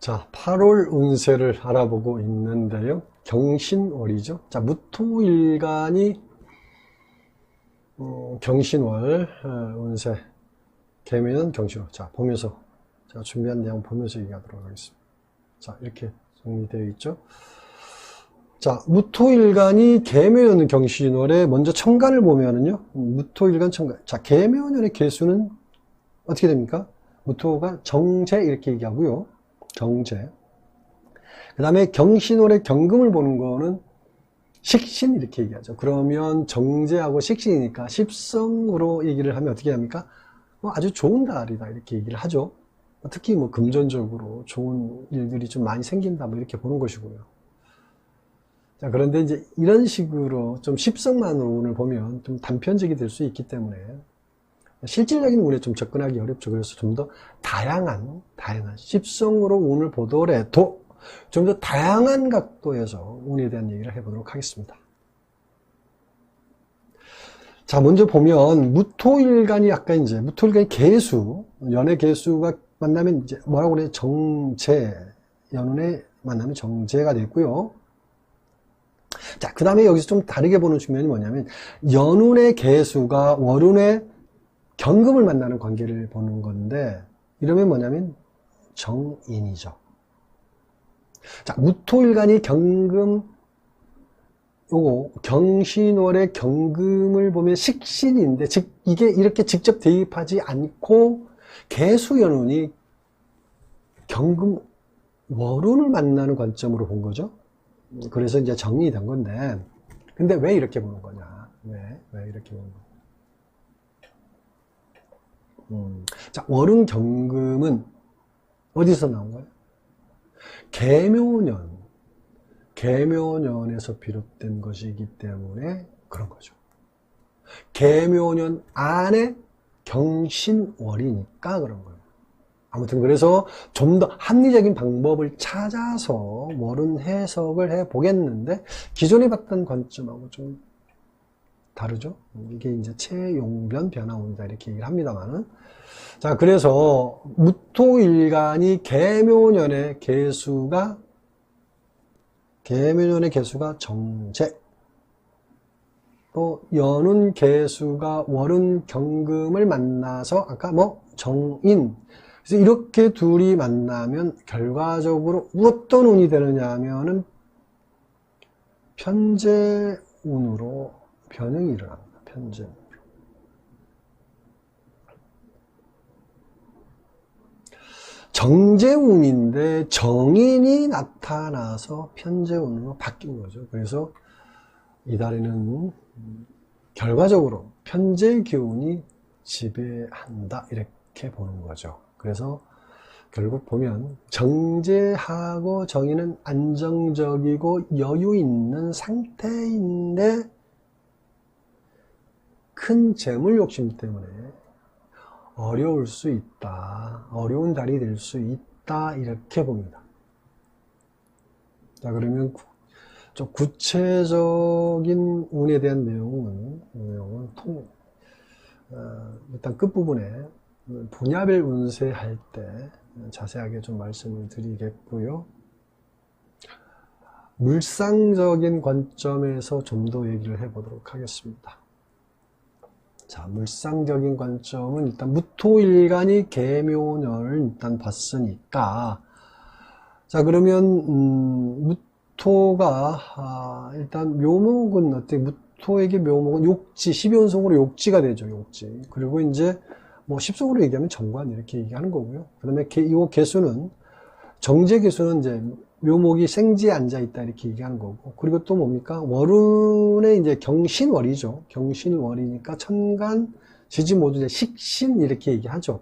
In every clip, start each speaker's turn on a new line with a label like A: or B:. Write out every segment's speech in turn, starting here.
A: 자, 8월 운세를 알아보고 있는데요. 경신월이죠. 자, 무토일간이 경신월 운세, 개묘년 경신월. 자, 보면서 제가 준비한 내용 보면서 얘기하도록 하겠습니다. 자, 이렇게 정리되어 있죠. 자, 무토일간이 개묘년 경신월에 먼저 천간을 보면은요. 무토일간 천간. 자, 개묘년의 개수는 어떻게 됩니까? 무토가 정제 이렇게 얘기하고요. 정제. 그 다음에 경신월의 경금을 보는 거는 식신 이렇게 얘기하죠. 그러면 정제하고 식신이니까 십성으로 얘기를 하면 어떻게 합니까? 아주 좋은 달이다 이렇게 얘기를 하죠. 특히 금전적으로 좋은 일들이 좀 많이 생긴다 이렇게 보는 것이고요. 자, 그런데 이제 이런 식으로 좀 십성만으로 운을 보면 좀 단편적이 될 수 있기 때문에 실질적인 운에 좀 접근하기 어렵죠. 그래서 좀 더 다양한 십성으로 운을 보더라도 좀 더 다양한 각도에서 운에 대한 얘기를 해보도록 하겠습니다. 자, 먼저 보면 무토일간이 아까 이제 무토일간이 개수, 연의 개수가 만나면 이제 뭐라고 그래요? 정제, 연운에 만나면 정제가 됐고요. 자, 그 다음에 여기서 좀 다르게 보는 측면이 뭐냐면 연운의 개수가 월운의 경금을 만나는 관계를 보는 건데, 이러면 뭐냐면 정인이죠. 자, 무토일간이 경금, 요거 경신월의 경금을 보면 식신인데, 즉 이게 이렇게 직접 대입하지 않고 개수연운이 경금 월운을 만나는 관점으로 본 거죠. 그래서 이제 정리이 된 건데, 근데 왜 이렇게 보는 거냐? 왜 이렇게 보는 거냐? 자, 월운 경금은 어디서 나온 거예요? 개묘년에서 비롯된 것이기 때문에 그런 거죠. 개묘년 안에 경신월이니까 그런 거예요. 아무튼 그래서 좀 더 합리적인 방법을 찾아서 월운 해석을 해 보겠는데, 기존에 봤던 관점하고 좀 다르죠. 이게 이제 체용변 변화운이다 이렇게 얘기를 합니다만은, 자, 그래서 무토일간이 개묘년의 개수가 정제, 또 연운 개수가 월운 경금을 만나서 아까 정인. 그래서 이렇게 둘이 만나면 결과적으로 어떤 운이 되느냐 하면은 편재운으로 변형이 일어납니다. 편재운. 정제운인데 정인이 나타나서 편재운으로 바뀐 거죠. 그래서 이달에는 결과적으로 편재 기운이 지배한다 이렇게 보는 거죠. 그래서 결국 보면 정제하고 정인은 안정적이고 여유 있는 상태인데 큰 재물 욕심 때문에 어려울 수 있다. 어려운 달이 될 수 있다. 이렇게 봅니다. 자, 그러면 좀 구체적인 운에 대한 내용은 일단 끝부분에 분야별 운세 할 때 자세하게 좀 말씀을 드리겠고요. 물상적인 관점에서 좀 더 얘기를 해보도록 하겠습니다. 자, 물상적인 관점은 일단 무토일간이 개묘년을 일단 봤으니까, 자, 그러면 무토가 일단 묘목은 어떻게, 무토에게 묘목은 욕지, 12혼성으로 욕지가 되죠. 욕지. 그리고 이제 십성으로 얘기하면 정관 이렇게 얘기하는 거고요. 그 다음에 이 개수는 정제 개수는 이제 묘목이 생지에 앉아 있다 이렇게 얘기하는 거고, 그리고 또 뭡니까? 월운의 이제 경신월이죠. 경신월이니까 천간, 지지 모두 이제 식신 이렇게 얘기하죠.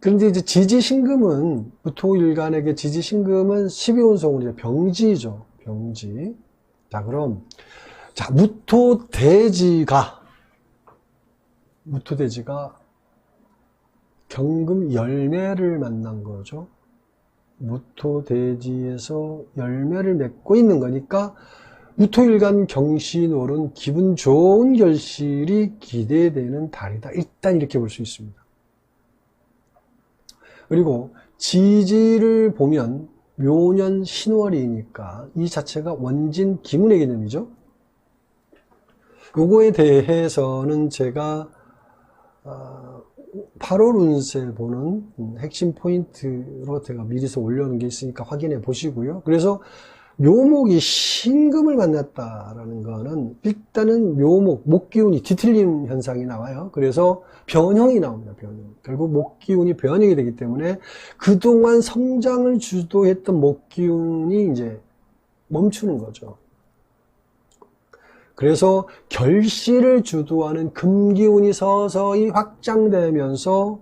A: 그런데 이제 지지신금은 무토일간에게 지지신금은 12혼성으로 병지죠. 병지. 자, 그럼 무토대지가 경금 열매를 만난 거죠. 무토대지에서 열매를 맺고 있는 거니까 무토일간 경신월은 기분 좋은 결실이 기대되는 달이다. 일단 이렇게 볼 수 있습니다. 그리고 지지를 보면 묘년 신월이니까 이 자체가 원진 기문의 개념이죠. 요거에 대해서는 제가 8월 운세 보는 핵심 포인트로 제가 미리서 올려놓은 게 있으니까 확인해 보시고요. 그래서 묘목이 신금을 만났다라는 거는 일단은 묘목, 목기운이 뒤틀리는 현상이 나와요. 그래서 변형이 나옵니다. 변형. 결국 목기운이 변형이 되기 때문에 그동안 성장을 주도했던 목기운이 이제 멈추는 거죠. 그래서 결실을 주도하는 금기운이 서서히 확장되면서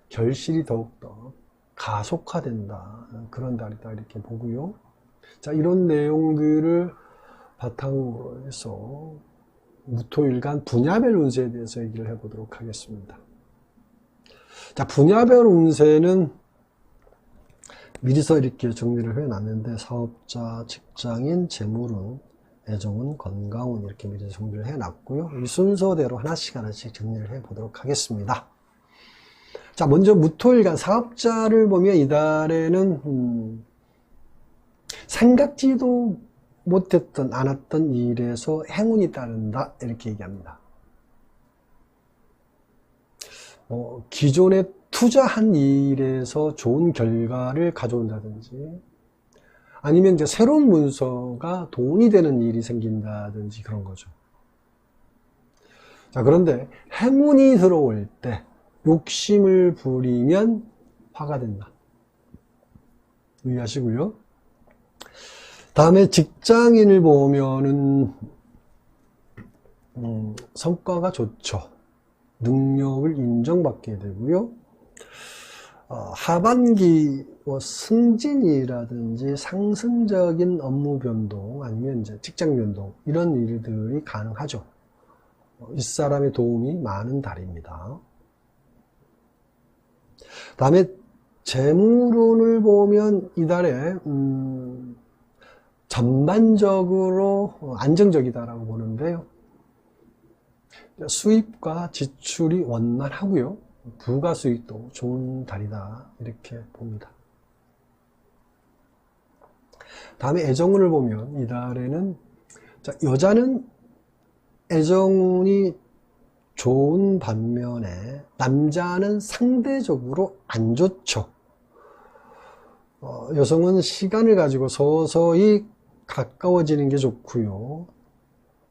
A: 결실이 더욱더 가속화된다. 그런 달이다 이렇게 보고요. 자, 이런 내용들을 바탕으로 해서 무토일간 분야별 운세에 대해서 얘기를 해보도록 하겠습니다. 자, 분야별 운세는 미리서 이렇게 정리를 해놨는데 사업자, 직장인, 재물운, 애정운, 건강운 이렇게 미리 정리를 해놨고요. 이 순서대로 하나씩 정리를 해보도록 하겠습니다. 자, 먼저 무토일간 사업자를 보면 이달에는 생각지도 못했던 않았던 일에서 행운이 따른다 이렇게 얘기합니다. 기존에 투자한 일에서 좋은 결과를 가져온다든지 아니면 이제 새로운 문서가 돈이 되는 일이 생긴다든지 그런 거죠. 자, 그런데 행운이 들어올 때 욕심을 부리면 화가 된다. 유의하시고요. 다음에 직장인을 보면은 성과가 좋죠. 능력을 인정받게 되고요. 하반기 승진이라든지 상승적인 업무 변동 아니면 이제 직장 변동 이런 일들이 가능하죠. 윗사람의 도움이 많은 달입니다. 다음에 재물운을 보면 이달에 전반적으로 안정적이다라고 보는데요. 수입과 지출이 원만하고요. 부가 수익도 좋은 달이다 이렇게 봅니다. 다음에 애정운을 보면 이달에는 여자는 애정운이 좋은 반면에 남자는 상대적으로 안 좋죠. 여성은 시간을 가지고 서서히 가까워지는 게 좋고요.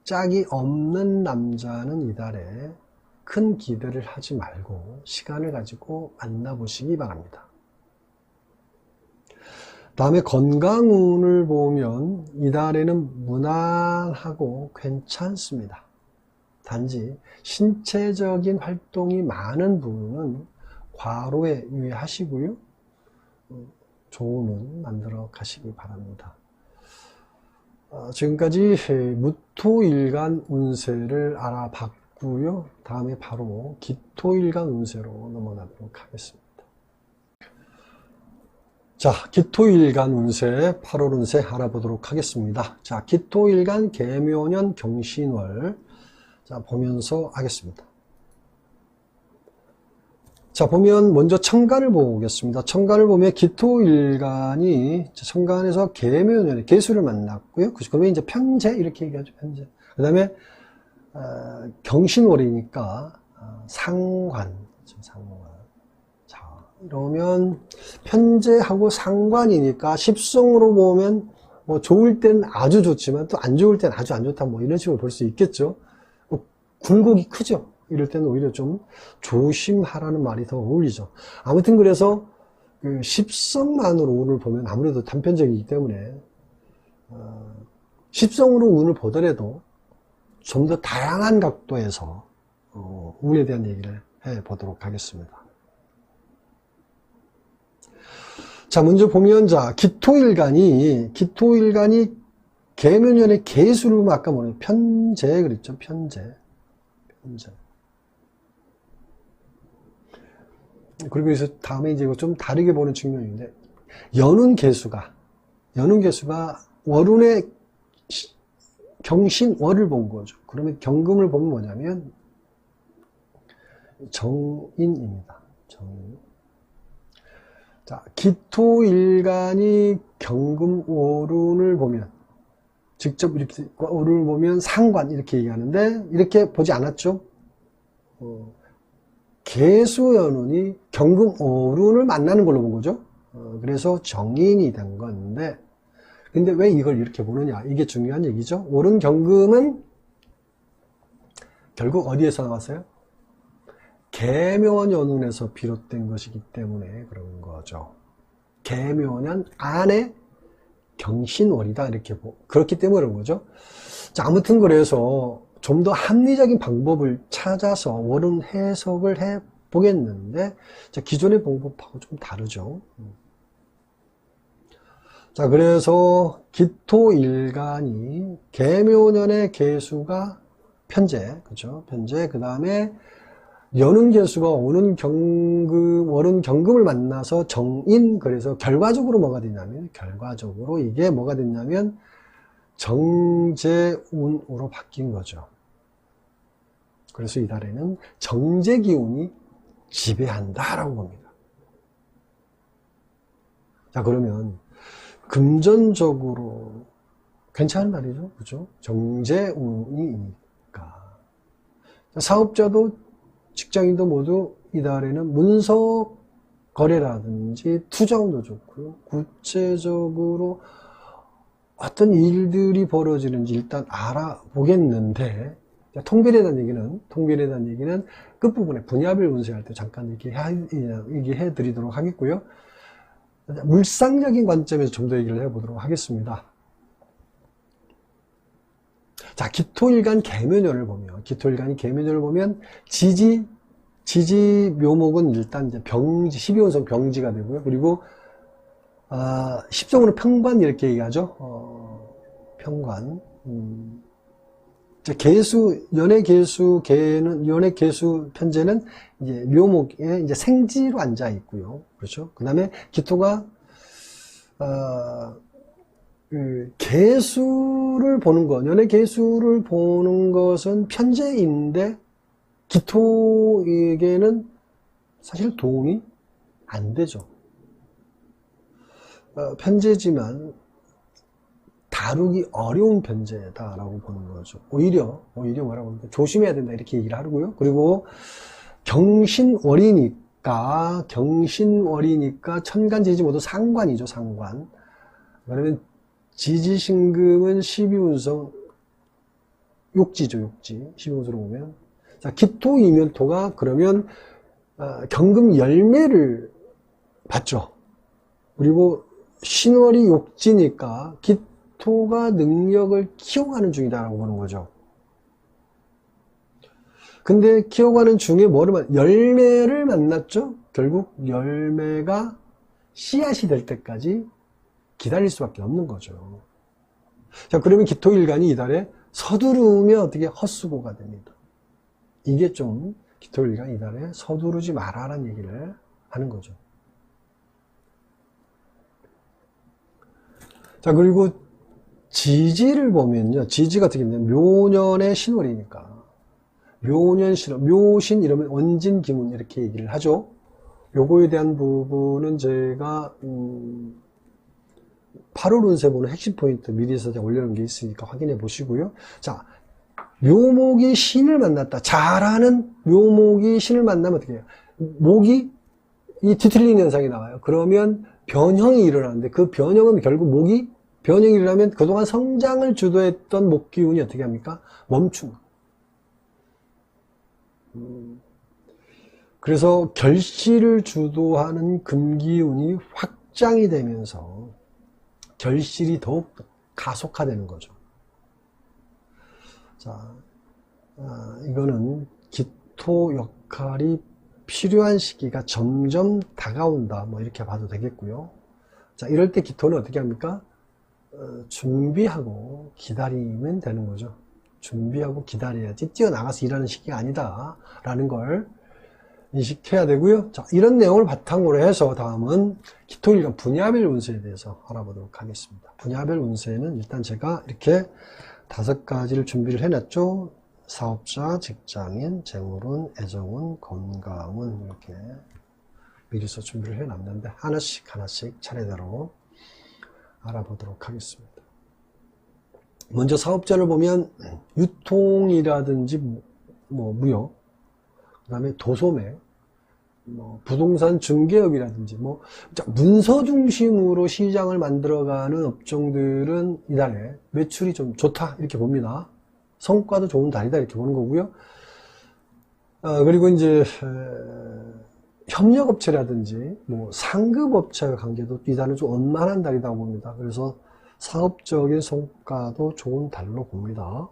A: 짝이 없는 남자는 이달에 큰 기대를 하지 말고 시간을 가지고 만나보시기 바랍니다. 다음에 건강운을 보면 이달에는 무난하고 괜찮습니다. 단지 신체적인 활동이 많은 분은 과로에 유의하시고요. 좋은 운 만들어 가시기 바랍니다. 지금까지 무토일간 운세를 알아봤고요. 다음에 바로 기토일간 운세로 넘어가도록 하겠습니다. 자, 기토일간 운세, 8월 운세 알아보도록 하겠습니다. 자, 기토일간 계묘년 경신월. 자, 보면서 하겠습니다. 자, 보면 먼저 천간을 보겠습니다. 천간을 보면 기토일간이 천간에서 계묘년에 계수를 만났고요. 그러면 이제 편재 이렇게 얘기하죠. 편재. 그 다음에 경신월이니까 상관. 자, 이러면 편재하고 상관이니까 십성으로 보면 뭐 좋을 땐 아주 좋지만 또 안 좋을 땐 아주 안 좋다 뭐 이런 식으로 볼 수 있겠죠. 굴곡이 크죠. 이럴 때는 오히려 좀 조심하라는 말이 더 어울리죠. 아무튼 그래서 그 십성만으로 운을 보면 아무래도 단편적이기 때문에 십성으로 운을 보더라도 좀 더 다양한 각도에서 운에 대한 얘기를 해보도록 하겠습니다. 자, 먼저 보면 자 기토일간이 계묘년의 계수를 아까 뭐냐 편재 그랬죠. 편재. 그리고 그래서 다음에 이제 좀 다르게 보는 측면인데 연운 개수가 월운의 경신월을 본 거죠. 그러면 경금을 보면 뭐냐면 정인입니다. 정인. 자, 기토일간이 경금오룬을 보면, 직접 이렇게 오룬을 보면 상관 이렇게 얘기하는데, 이렇게 보지 않았죠? 계수연운이 경금오룬을 만나는 걸로 본 거죠. 그래서 정인이 된 건데, 근데 왜 이걸 이렇게 보느냐? 이게 중요한 얘기죠. 오른 경금은 결국 어디에서 나왔어요? 계묘연운에서 비롯된 것이기 때문에 그런 거죠. 계묘년 안에 경신월이다 이렇게 그렇기 때문에 그런 거죠. 자, 아무튼 그래서 좀 더 합리적인 방법을 찾아서 옳은 해석을 해 보겠는데, 자, 기존의 방법하고 좀 다르죠. 자, 그래서 기토일간이 계묘년의 계수가 편제, 그죠? 편제. 그 다음에 연운계수가 월은 경금을 만나서 정인. 그래서 결과적으로 뭐가 됐냐면, 결과적으로 이게 뭐가 됐냐면 정제운으로 바뀐 거죠. 그래서 이달에는 정제기운이 지배한다라고 봅니다. 자, 그러면 금전적으로 괜찮은 말이죠, 그죠? 정제운이니까. 사업자도 직장인도 모두 이달에는 문서 거래라든지 투자운도 좋고요. 구체적으로 어떤 일들이 벌어지는지 일단 알아보겠는데, 통변에 대한 얘기는 끝부분에 분야별 운세할 때 잠깐 얘기해 드리도록 하겠고요. 물상적인 관점에서 좀 더 얘기를 해보도록 하겠습니다. 자, 기토일간 계묘년을 보면, 지지 묘목은 일단 이제 병지, 12운성 병지가 되고요. 그리고, 10성으로 평관 이렇게 얘기하죠. 평관. 연의 개수 편제는 이제 묘목에 이제 생지로 앉아 있고요. 그렇죠. 그 다음에 기토가, 개수를 보는 것, 연의 개수를 보는 것은 편제인데, 기토에게는 사실 도움이 안 되죠. 편제지만, 다루기 어려운 편제다라고 보는 거죠. 오히려 뭐라고 합니까? 조심해야 된다 이렇게 얘기를 하고요. 그리고 경신월이니까 천간지지 모두 상관이죠, 상관. 그러면 지지신금은 12운성 욕지죠, 욕지. 12운성으로 보면. 자, 기토이면토가 그러면 경금 열매를 받죠. 그리고 신월이 욕지니까 기토가 능력을 키워가는 중이다라고 보는 거죠. 근데 키워가는 중에 열매를 만났죠? 결국 열매가 씨앗이 될 때까지 기다릴 수밖에 없는 거죠. 자, 그러면 기토일간이 이달에 서두르면 어떻게 헛수고가 됩니다. 이게 좀 기토일간 이달에 서두르지 마라라는 얘기를 하는 거죠. 자, 그리고 지지를 보면요. 지지가 어떻게 되냐면 묘년의 신월이니까. 묘신 이러면 원진기문 이렇게 얘기를 하죠. 요거에 대한 부분은 제가 8월 운세 보는 핵심 포인트 미리서 올려놓은 게 있으니까 확인해 보시고요. 자, 묘목이 신을 만났다. 잘하는 묘목이 신을 만나면 어떻게 해요? 목이 이 뒤틀리는 현상이 나와요. 그러면 변형이 일어나는데 그 변형은 결국 목이 변형이 일어나면 그동안 성장을 주도했던 목 기운이 어떻게 합니까? 멈춥니다. 그래서 결실을 주도하는 금기운이 확장이 되면서 결실이 더욱 가속화되는 거죠. 자, 이거는 기토 역할이 필요한 시기가 점점 다가온다. 뭐 이렇게 봐도 되겠고요. 자, 이럴 때 기토는 어떻게 합니까? 준비하고 기다리면 되는 거죠. 준비하고 기다려야지 뛰어나가서 일하는 시기가 아니다 라는 걸 인식해야 되고요. 자, 이런 내용을 바탕으로 해서 다음은 기토일간 분야별 운세에 대해서 알아보도록 하겠습니다. 분야별 운세는 일단 제가 이렇게 5가지를 준비를 해놨죠. 사업자, 직장인, 재물운, 애정운, 건강운 이렇게 미리서 준비를 해 놨는데 하나씩 차례대로 알아보도록 하겠습니다. 먼저 사업자를 보면 유통이라든지 무역, 그 다음에 도소매, 부동산 중개업이라든지 문서 중심으로 시장을 만들어가는 업종들은 이달에 매출이 좀 좋다 이렇게 봅니다. 성과도 좋은 달이다 이렇게 보는 거고요. 그리고 이제 협력업체라든지 상급업체와 관계도 이달은 좀 원만한 달이라고 봅니다. 그래서 사업적인 성과도 좋은 달로 봅니다.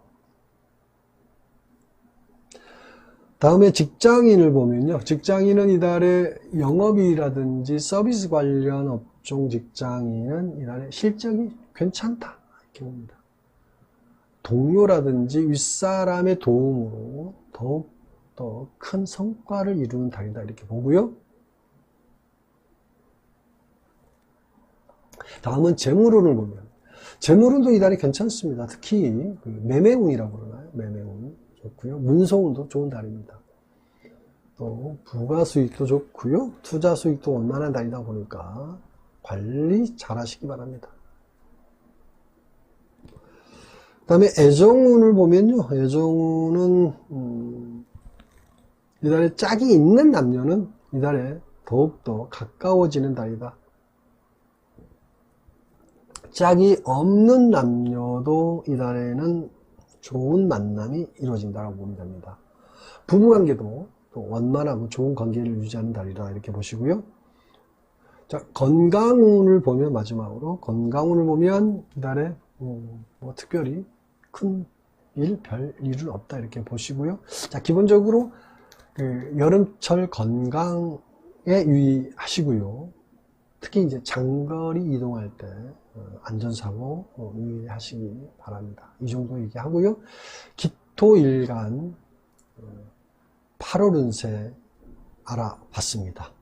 A: 다음에 직장인을 보면요. 직장인은 이달에 영업이라든지 서비스 관련 업종 직장인은 이달에 실적이 괜찮다 이렇게 봅니다. 동료라든지 윗사람의 도움으로 더욱더 큰 성과를 이루는 달이다 이렇게 보고요. 다음은 재물운을 보면 재물운도 이달이 괜찮습니다. 특히 매매운이라고 그러나요? 매매운 좋고요. 문서운도 좋은 달입니다. 또 부가수익도 좋고요. 투자수익도 원만한 달이다 보니까 관리 잘 하시기 바랍니다. 그 다음에 애정운을 보면요. 애정운은 이달에 짝이 있는 남녀는 이달에 더욱더 가까워지는 달이다. 짝이 없는 남녀도 이달에는 좋은 만남이 이루어진다고 보면 됩니다. 부부관계도 또 원만하고 좋은 관계를 유지하는 달이다 이렇게 보시고요. 자, 건강운을 보면 마지막으로 건강운을 보면 이달에 특별히 큰 별 일은 없다 이렇게 보시고요. 자, 기본적으로 여름철 건강에 유의하시고요. 특히 이제 장거리 이동할 때 안전사고 유의하시기 바랍니다. 이 정도 얘기하고요. 기토일간 8월 운세 알아봤습니다.